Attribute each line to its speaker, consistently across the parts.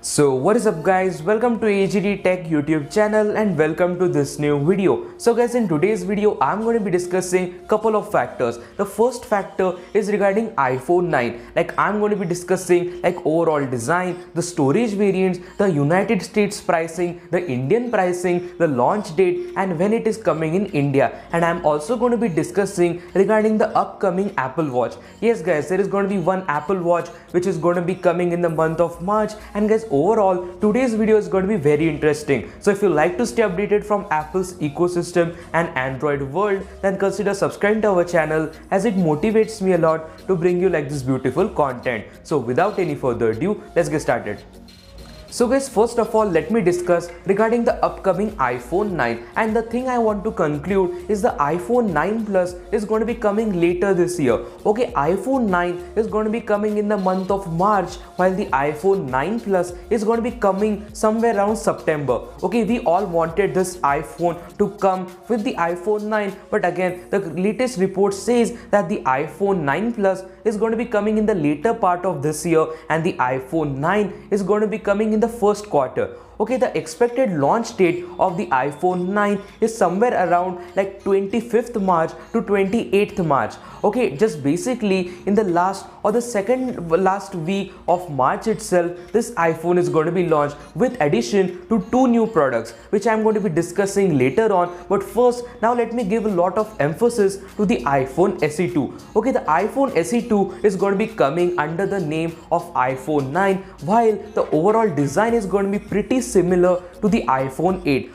Speaker 1: So what is up guys, welcome to AGD Tech YouTube channel and welcome to this new video. So guys, in today's video I'm going to be discussing couple of factors. The first factor is regarding iPhone 9. I'm going to be discussing overall design, the storage variants, the United States pricing, the Indian pricing, the launch date and when it is coming in India. And I'm also going to be discussing regarding the upcoming Apple Watch. Yes guys, there is going to be one Apple Watch which is going to be coming in the month of March, and guys, overall today's video is going to be very interesting. So if you like to stay updated from Apple's ecosystem and Android world, then consider subscribing to our channel as it motivates me a lot to bring you this beautiful content. So without any further ado, let's get started. So guys, first of all, let me discuss regarding the upcoming iPhone 9, and the thing I want to conclude is the iPhone 9 Plus is going to be coming later this year. Okay, iPhone 9 is going to be coming in the month of March, while the iPhone 9 Plus is going to be coming somewhere around September. Okay, we all wanted this iPhone to come with the iPhone 9, but again the latest report says that the iPhone 9 Plus is going to be coming in the later part of this year and the iPhone 9 is going to be coming in the first quarter. Okay, the expected launch date of the iPhone 9 is somewhere around 25th March to 28th March. Okay, just basically in the last or the second last week of March itself, this iPhone is going to be launched with addition to two new products which I'm going to be discussing later on. But first, now let me give a lot of emphasis to the iPhone SE2. Okay, the iPhone SE2 is going to be coming under the name of iPhone 9, while the overall design is going to be pretty similar to the iPhone 8.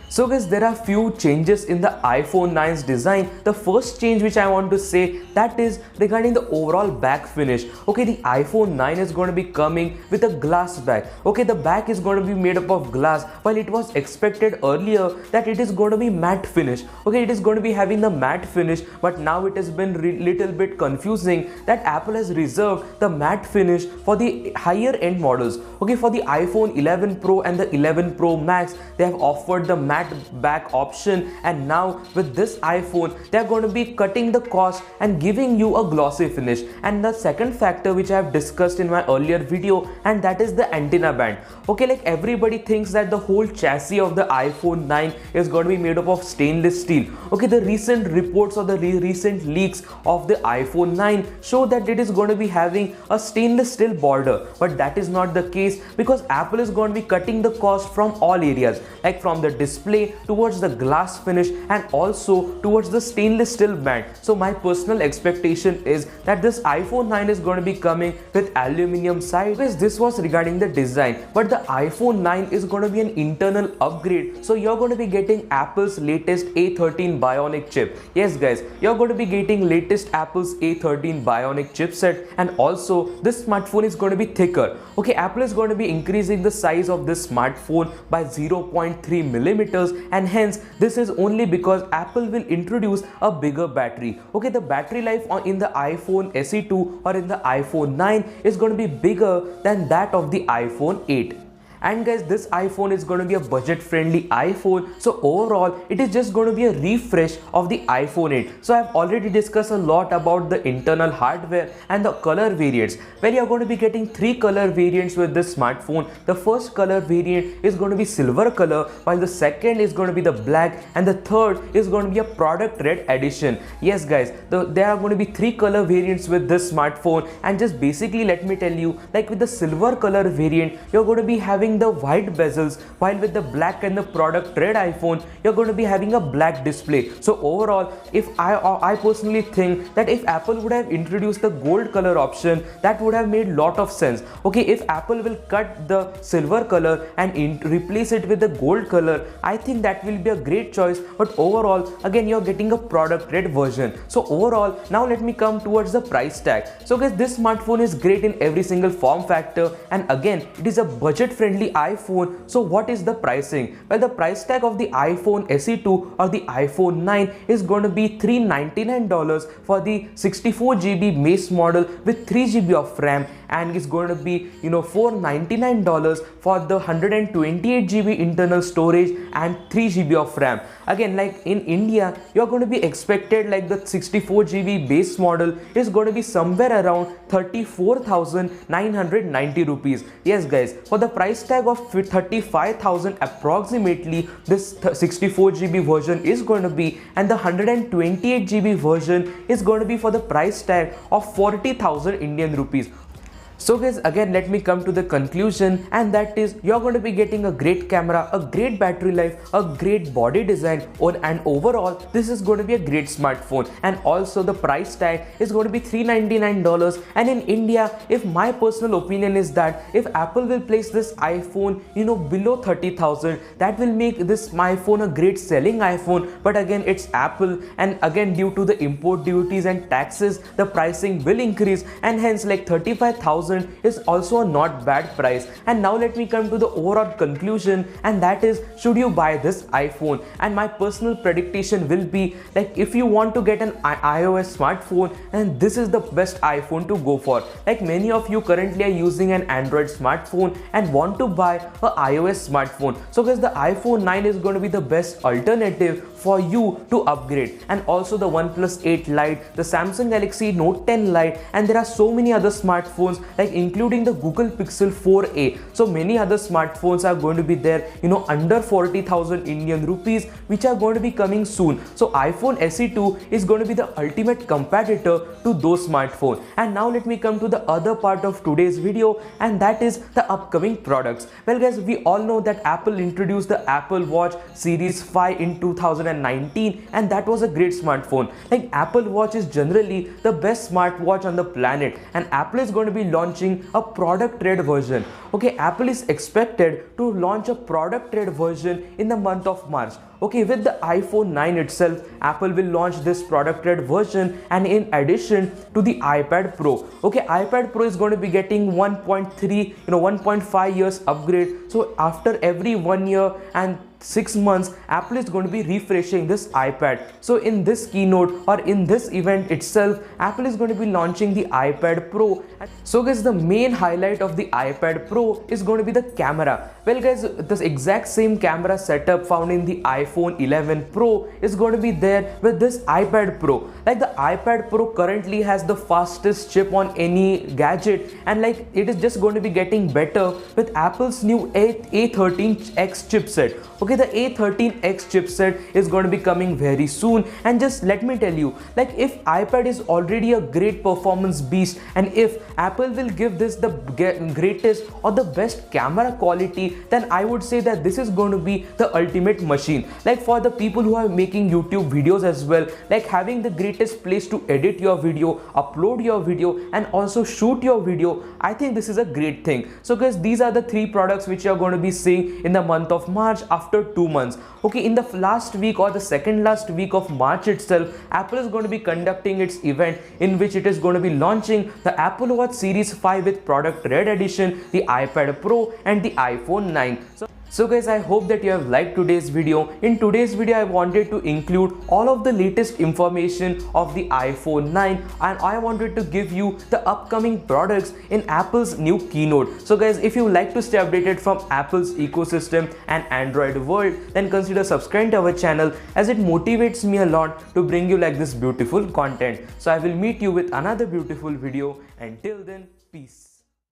Speaker 1: So guys, there are few changes in the iPhone 9's design. The first change which I want to say, that is regarding the overall back finish. Okay, the iPhone 9 is going to be coming with a glass back. Okay, the back is going to be made up of glass, while it was expected earlier that it is going to be matte finish. Okay, it is going to be having the matte finish, but now it has been little bit confusing that Apple has reserved the matte finish for the higher end models. Okay, for the iPhone 11 Pro and the 11 Pro Max, they have offered the matte back option, and now with this iPhone they are going to be cutting the cost and giving you a glossy finish. And the second factor which I have discussed in my earlier video, and that is the antenna band. Okay, everybody thinks that the whole chassis of the iPhone 9 is going to be made up of stainless steel. Okay, the recent reports or the recent leaks of the iPhone 9 show that it is going to be having a stainless steel border, but that is not the case, because Apple is going to be cutting the cost from all areas, from the display towards the glass finish and also towards the stainless steel band. So my personal expectation is that this iPhone 9 is going to be coming with aluminum side. This was regarding the design, but the iPhone 9 is going to be an internal upgrade. So you're going to be getting Apple's latest A13 Bionic chip. Yes guys, you're going to be getting latest Apple's A13 Bionic chipset, and also this smartphone is going to be thicker. Okay, Apple is going to be increasing the size of this smartphone by 0.3 millimeters, and hence this is only because Apple will introduce a bigger battery. Okay, the battery life in the iPhone SE2 or in the iPhone 9 is going to be bigger than that of the iPhone 8. And guys, this iPhone is going to be a budget friendly iPhone, so overall it is just going to be a refresh of the iPhone 8. So I have already discussed a lot about the internal hardware and the color variants. Well, you are going to be getting three color variants with this smartphone. The first color variant is going to be silver color, while the second is going to be the black, and the third is going to be a product red edition. Yes guys, there are going to be three color variants with this smartphone, and just basically let me tell you, with the silver color variant you're going to be having the white bezels, while with the black and the product red iPhone you're going to be having a black display. So overall, if I personally think that if Apple would have introduced the gold color option, that would have made lot of sense. Okay, if Apple will cut the silver color and replace it with the gold color, I think that will be a great choice. But overall, again, you're getting a product red version. So overall, now let me come towards the price tag. So guys, this smartphone is great in every single form factor, and again, it is a budget friendly budget-friendly iPhone. So what is the pricing? Well, the price tag of the iPhone SE2 or the iPhone 9 is going to be $399 for the 64GB base model with 3GB of RAM, and it's going to be $499 for the 128GB internal storage and 3GB of RAM. Again, like in India, you're going to be expected like the 64GB base model is going to be somewhere around 34,990 rupees. Yes guys, for the price tag of 35,000 approximately, this 64GB version is going to be, and the 128GB version is going to be for the price tag of 40,000 Indian rupees. So guys, again let me come to the conclusion, and that is you're going to be getting a great camera, a great battery life, a great body design, and overall this is going to be a great smartphone. And also the price tag is going to be $399, and in India, if my personal opinion is that if Apple will place this iPhone below 30,000, that will make this my phone a great selling iPhone. But again, it's Apple, and again due to the import duties and taxes, the pricing will increase, and hence like 35,000 is also a not bad price. And now let me come to the overall conclusion, and that is, should you buy this iPhone? And my personal prediction will be like, if you want to get an iOS smartphone, and this is the best iPhone to go for. Like many of you currently are using an Android smartphone and want to buy a iOS smartphone. So guys, the iPhone 9 is going to be the best alternative for you to upgrade. And also the OnePlus 8 Lite, the Samsung Galaxy Note 10 Lite, and there are so many other smartphones, like including the Google Pixel 4a. So many other smartphones are going to be there under 40,000 Indian rupees, which are going to be coming soon. So iPhone SE2 is going to be the ultimate competitor to those smartphones. And now let me come to the other part of today's video, and that is the upcoming products. Well guys, we all know that Apple introduced the Apple Watch Series 5 in 2019, and that was a great smartphone. Like Apple Watch is generally the best smartwatch on the planet, and Apple is going to be launching a product trade version. Okay, Apple is expected to launch a product trade version in the month of March. Okay, with the iPhone 9 itself, Apple will launch this product trade version, and in addition to the iPad Pro. Okay, iPad Pro is going to be getting 1.5 years upgrade. So after every 1 year and 6 months, Apple is going to be refreshing this iPad. So in this keynote or in this event itself, Apple is going to be launching the iPad Pro. So guys, the main highlight of the iPad Pro is going to be the camera. Well guys, this exact same camera setup found in the iPhone 11 Pro is going to be there with this iPad Pro. Like the iPad Pro currently has the fastest chip on any gadget, and like it is just going to be getting better with Apple's new A13X chipset. Okay, the A13X chipset is going to be coming very soon. And just let me tell you, like if iPad is already a great performance beast, and if Apple will give this the greatest or the best camera quality, then I would say that this is going to be the ultimate machine. Like for the people who are making YouTube videos as well, like having the greatest place to edit your video, upload your video, and also shoot your video, I think this is a great thing. So guys, these are the 3 products which you are going to be seeing in the month of March after 2 months. Okay, in the last week or the second last week of March itself, Apple is going to be conducting its event in which it is going to be launching the Apple Watch Series 5 with product red edition, the iPad Pro, and the iPhone 9. So guys, I hope that you have liked today's video. In today's video, I wanted to include all of the latest information of the iPhone 9, and I wanted to give you the upcoming products in Apple's new keynote. So guys, if you like to stay updated from Apple's ecosystem and Android world, then consider subscribing to our channel, as it motivates me a lot to bring you like this beautiful content. So I will meet you with another beautiful video. Until then, peace.